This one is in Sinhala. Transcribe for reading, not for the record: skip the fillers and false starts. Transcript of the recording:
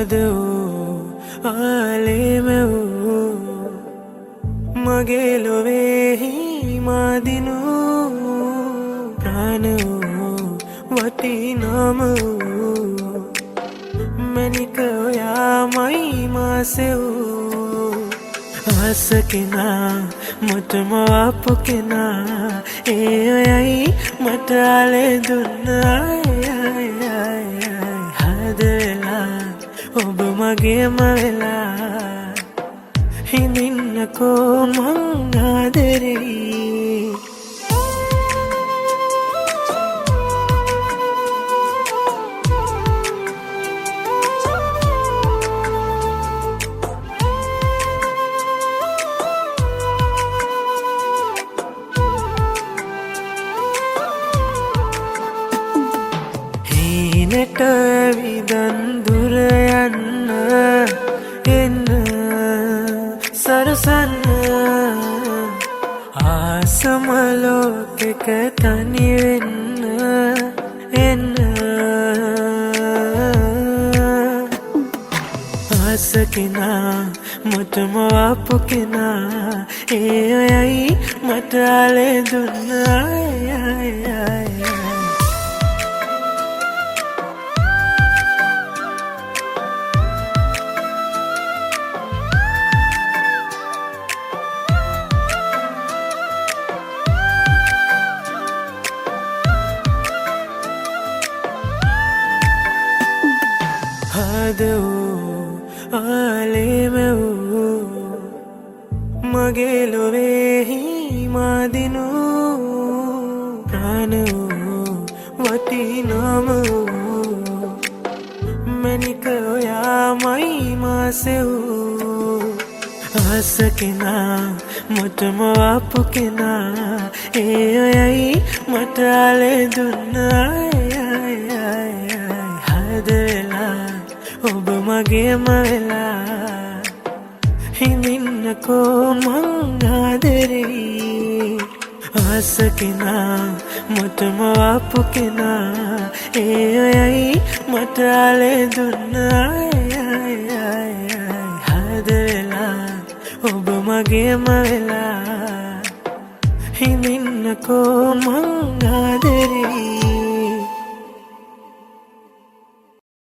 හදවෝ ආලේමවෝ මගේ ලොවේහි මාදිනු ප්‍රාණවෝ වටිනාමවෝ මැනික ඔයාමයි මාසෙවෝ ආස කෙනා මටම ආපු කෙනා ඒ ඔයයි මට ආලේ දුන්නා හදලා ඔබ මගේම වෙලා හිඳින්නකෝ මං ආදරෙයි හීනට විදන් දුර යන්න එන්න සරසන්න ආසම ලෝකෙක තනි වෙන්න එන්න ආස කෙනා මටම ආපු කෙනා ඒ ඔයයි මට ආලේ දුන්නා හදවෝ ආලේමවෝ මගේ ලොවේහි මාදිනු ප්‍රාණවෝ වටිනාමවෝ මැනික ඔයාමයි මාසෙවෝ ආස කෙනා මටම ආපු කෙනා ඒ ඔයයි මට ආලේ දුන්නා හදලා ඔබ මගේම වෙලා හිඳින්නකෝ මං ආදරෙයි ආස කෙනා මටම ආපු කෙනා ඒ ඔයයි මට ආලේ දුන්නා හදලා ඔබ මගේම වෙලා හිඳින්නකෝ මං ආදරෙයි